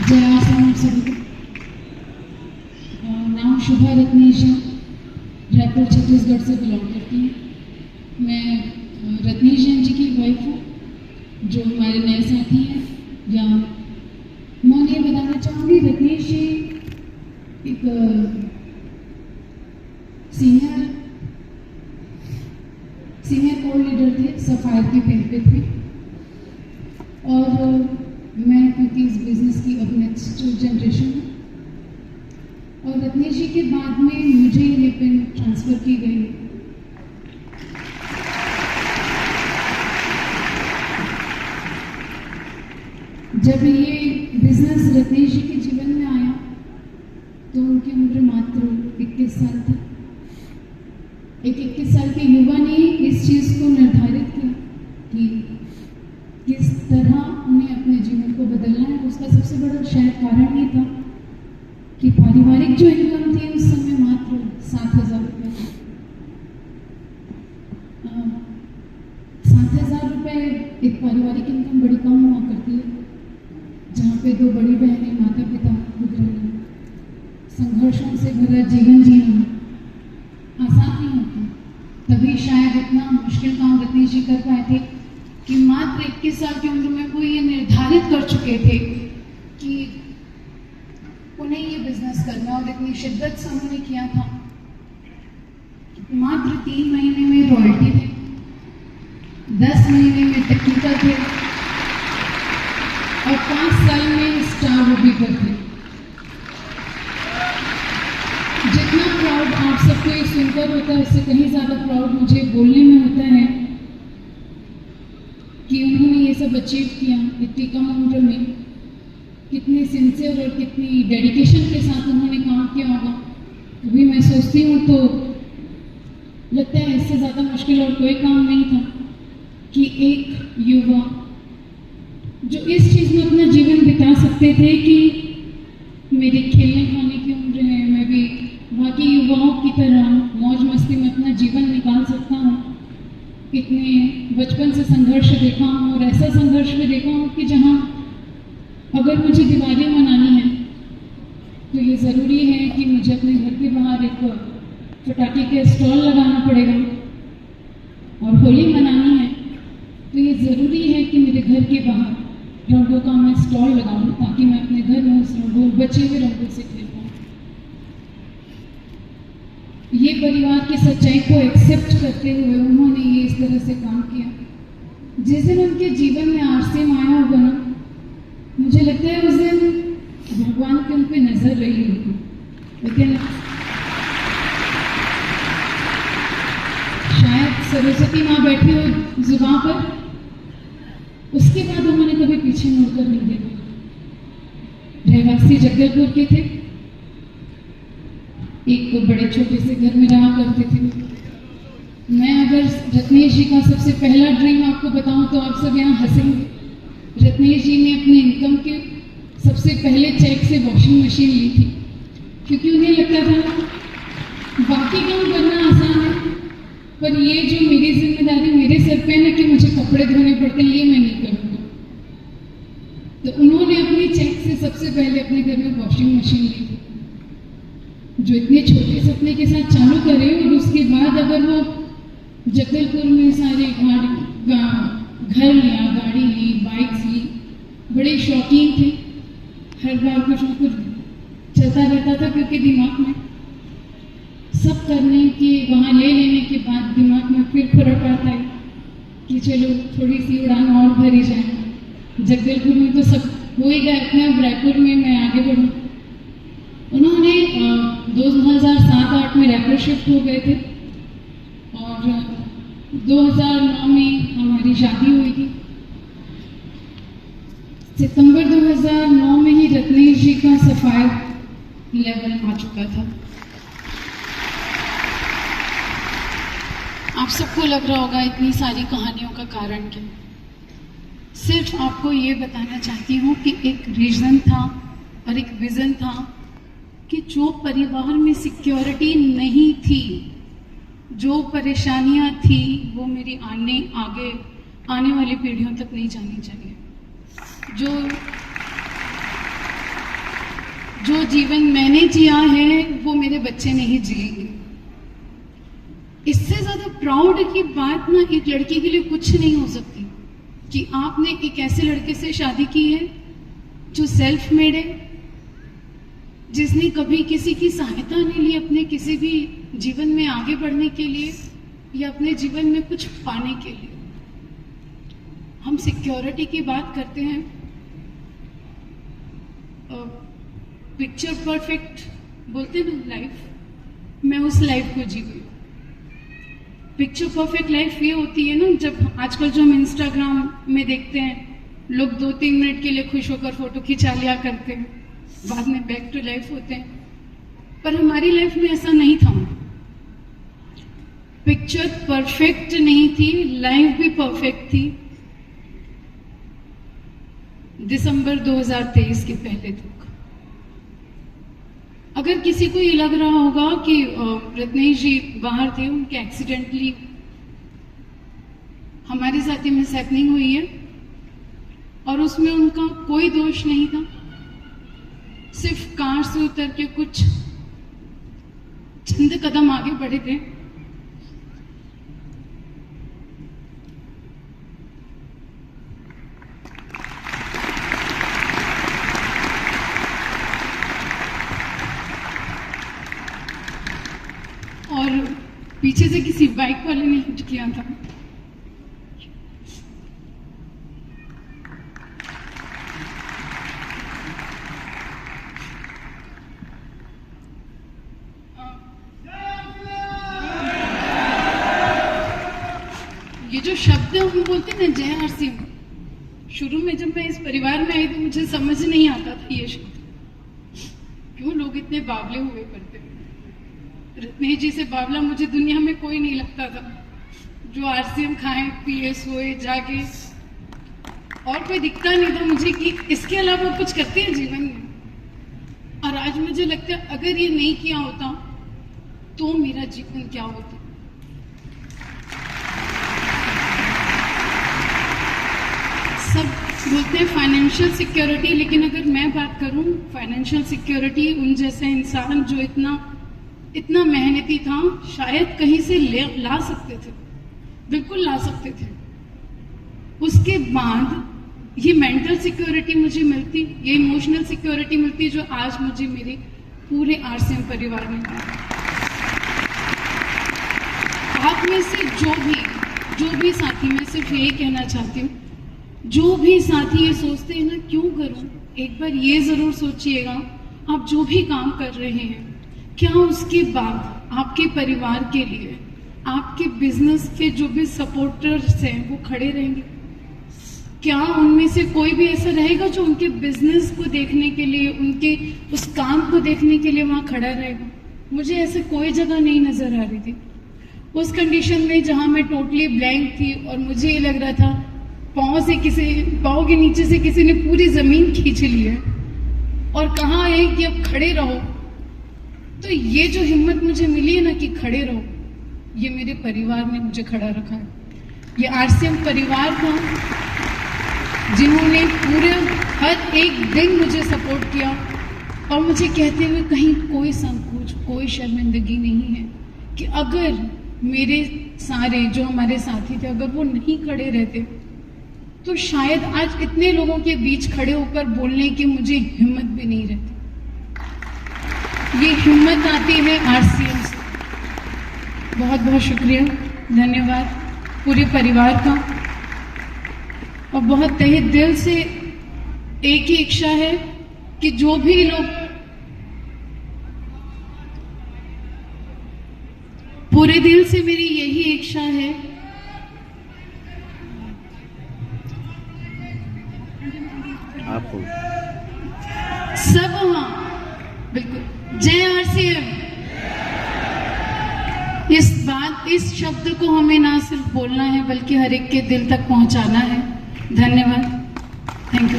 जय आसमान सभी। नाम शुभा रत्नेश है, रायपुर छत्तीसगढ़ से बिलोंग करती हूँ। मैं रत्नेश जैन जी की वाइफ हूँ, जो हमारे नए साथी हैं। या मैं ये बताना चाहूँगी, रत्नेश जी एक सीनियर कोर लीडर थे, सब फायर के पेन पे थे। और मैं क्योंकि इस बिजनेस की अब नेक्स्ट जनरेशन हूँ, और रत्नेश जी के बाद में मुझे ये पेन ट्रांसफ़र की गई। जब ये बिजनेस रत्नेश जी के जीवन में आया तो उनकी उम्र मात्र 21 साल थी। एक 21 साल के युवा ने इस चीज़ को निर्धारित किया कि किस तरह उन्हें अपने जीवन को बदलना है। उसका सबसे बड़ा शायद कारण ये था कि पारिवारिक जो इनकम थी उस समय मात्र 7,000 रुपये थी। 7,000 रुपये एक पारिवारिक इनकम बड़ी कम हुआ करती है, जहाँ पे दो बड़ी बहनें, माता पिता, गुजरे, संघर्षों से भरा जीवन जीना आसान नहीं होता। तभी शायद इतना मुश्किल काम रत्नेश जी कर पाए थे कि मात्र 21 साल की उम्र में वो ये निर्धारित कर चुके थे कि उन्हें ये बिजनेस करना, और इतनी शिद्दत से उन्होंने किया था। मात्र 3 महीने में रॉयल्टी थे, 10 महीने में टेक्निकल थे, और 5 साल में स्टार रूबी पर थे। जितना प्राउड आप सबको ये सुनकर होता है, उससे कहीं ज़्यादा प्राउड मुझे बोलने में होता है कि उन्होंने ये सब अचीव किया इतनी कम उम्र में। कितने सिंसियर और कितनी डेडिकेशन के साथ उन्होंने काम किया होगा। कभी मैं सोचती हूँ तो लगता है इससे ज़्यादा मुश्किल और कोई काम नहीं था कि एक युवा जो इस चीज़ में अपना जीवन बिता सकते थे कि मेरे खेलने खाने की उम्र है, मैं भी बाकी युवाओं की तरह मौज मस्ती में अपना जीवन निकाल सकता हूँ। कितने बचपन से संघर्ष देखा हूँ, और ऐसा संघर्ष भी देखा हूँ कि जहाँ अगर मुझे दिवाली मनानी है तो ये ज़रूरी है कि मुझे अपने घर के बाहर एक पटाखे के स्टॉल लगाना पड़ेगा, और होली मनानी है तो ये ज़रूरी है कि मेरे घर के बाहर रंगों का मैं स्टॉल लगाऊं, ताकि मैं अपने घर में उस रंगों, बचे हुए रंगों से खेल पाऊँ। ये परिवार की सच्चाई को एक्सेप्ट करते हुए उन्होंने ये इस तरह से काम किया। जिस दिन उनके जीवन में आरसीएम आया होगा ना, मुझे लगता है उस दिन भगवान की उन पे नजर रही होगी। लेकिन शायद सरस्वती माँ बैठी हो जुबान पर, उसके बाद उन्होंने कभी पीछे मुड़कर नहीं देखा। रहवासी जगदलपुर के थे, एक बड़े छोटे से घर में रहा करते थे। मैं अगर रत्नेश जी का सबसे पहला ड्रीम आपको बताऊं तो आप सब यहाँ हंसेंगे। रत्नेश जी ने अपने इनकम के सबसे पहले चेक से वॉशिंग मशीन ली थी, क्योंकि उन्हें लगता था बाकी काम करना आसान है, पर ये जो मेरी जिम्मेदारी मेरे सर पे है ना कि मुझे कपड़े धोने पड़ते हैं, ये मैं नहीं करूँगा। तो उन्होंने अपने चेक से सबसे पहले अपने घर में वॉशिंग मशीन ली थी, जो इतने छोटे सपने के साथ चालू करे। और उसके बाद अगर वो जगदलपुर में सारे घर लिया, गाड़ी ली, बाइक्स ली, बड़े शौकीन थे। हर बार कुछ न कुछ चलता रहता था, क्योंकि दिमाग में सब करने के, वहाँ ले लेने के बाद दिमाग में फिर खुरक आता है कि चलो थोड़ी सी उड़ान और भरी जाए। जगदलपुर में तो सब हो ही गया, अपने अब रायपुर में मैं आगे बढ़ूँ। उन्होंने 2007-8 में रायपुर शिफ्ट हो गए थे, और 2009 में हमारी शादी हुई थी। सितंबर 2009 में ही रत्नेश जी का सफायर लेवल आ चुका था। आप सबको लग रहा होगा इतनी सारी कहानियों का कारण क्या। सिर्फ आपको ये बताना चाहती हूँ कि एक रीजन था और एक विजन था कि जो परिवार में सिक्योरिटी नहीं थी, जो परेशानियां थी, वो मेरी आगे आने वाली पीढ़ियों तक नहीं जानी चाहिए। जो जो जीवन मैंने जिया है वो मेरे बच्चे नहीं जिएंगे। इससे ज्यादा प्राउड की बात ना एक लड़की के लिए कुछ नहीं हो सकती कि आपने एक ऐसे लड़के से शादी की है जो सेल्फ मेड है, जिसने कभी किसी की सहायता नहीं ली अपने किसी भी जीवन में आगे बढ़ने के लिए या अपने जीवन में कुछ पाने के लिए। हम सिक्योरिटी की बात करते हैं, पिक्चर परफेक्ट बोलते हैं ना लाइफ, मैं उस लाइफ को जी गई। पिक्चर परफेक्ट लाइफ ये होती है ना, जब आजकल जो हम इंस्टाग्राम में देखते हैं, लोग 2-3 मिनट के लिए खुश होकर फोटो खिंचा लिया करते हैं, बाद में बैक टू लाइफ होते हैं। पर हमारी लाइफ में ऐसा नहीं था। पिक्चर परफेक्ट नहीं थी, लाइफ भी परफेक्ट थी। दिसंबर 2023 के पहले तक अगर किसी को ये लग रहा होगा कि रत्नेश जी बाहर थे, उनके एक्सीडेंटली हमारे साथ ही मिसहैपनिंग हुई है और उसमें उनका कोई दोष नहीं था, सिर्फ कार से उतर के कुछ चंद कदम आगे बढ़े थे। और पीछे से किसी बाइक वाले ने हिट किया था। ये जो शब्द हम बोलते हैं ना, जय आरसीएम, शुरू में जब मैं इस परिवार में आई तो मुझे समझ नहीं आता था ये शब्द क्यों लोग इतने बावले हुए करते हैं। रत्नेश जी से बावला मुझे दुनिया में कोई नहीं लगता था, जो आरसीएम खाए पिए सोए जागे, और कोई दिखता नहीं था मुझे कि इसके अलावा कुछ करते हैं जीवन में। और आज मुझे लगता है अगर ये नहीं किया होता तो मेरा जीवन क्या होता। सब बोलते हैं फाइनेंशियल सिक्योरिटी, लेकिन अगर मैं बात करूं फाइनेंशियल सिक्योरिटी उन जैसा इंसान जो इतना मेहनती था शायद कहीं से ला सकते थे, बिल्कुल ला सकते थे। उसके बाद ये मेंटल सिक्योरिटी मुझे मिलती, ये इमोशनल सिक्योरिटी मिलती जो आज मुझे मेरे पूरे आरसीएम परिवार में मिली। आप में से जो भी साथी, मैं सिर्फ यही कहना चाहती हूँ, जो भी साथी ये सोचते हैं ना क्यों करूं, एक बार ये जरूर सोचिएगा आप जो भी काम कर रहे हैं क्या उसके बाद आपके परिवार के लिए, आपके बिजनेस के जो भी सपोर्टर्स हैं वो खड़े रहेंगे? क्या उनमें से कोई भी ऐसा रहेगा जो उनके बिजनेस को देखने के लिए, उनके उस काम को देखने के लिए वहां खड़ा रहेगा? मुझे ऐसे कोई जगह नहीं नजर आ रही थी उस कंडीशन में जहां मैं टोटली ब्लैंक थी और मुझे ये लग रहा था पाँव के नीचे से किसी ने पूरी जमीन खींच ली है और कहा है कि अब खड़े रहो। तो ये जो हिम्मत मुझे मिली है ना कि खड़े रहो, ये मेरे परिवार ने मुझे खड़ा रखा है। ये आरसीएम परिवार था जिन्होंने पूरे हर एक दिन मुझे सपोर्ट किया और मुझे कहते हुए कहीं कोई संकोच, कोई शर्मिंदगी नहीं है कि अगर मेरे सारे जो हमारे साथी थे अगर वो नहीं खड़े रहते तो शायद आज इतने लोगों के बीच खड़े होकर बोलने की मुझे हिम्मत भी नहीं रहती। ये हिम्मत आती है आरसीएम से। बहुत बहुत शुक्रिया, धन्यवाद पूरे परिवार का। और बहुत तहे दिल से एक ही इच्छा है कि जो भी लोग, पूरे दिल से मेरी यही इच्छा है आपको सब, हाँ बिल्कुल, जय आरसीएम। इस शब्द को हमें ना सिर्फ बोलना है बल्कि हर एक के दिल तक पहुंचाना है। धन्यवाद, थैंक यू।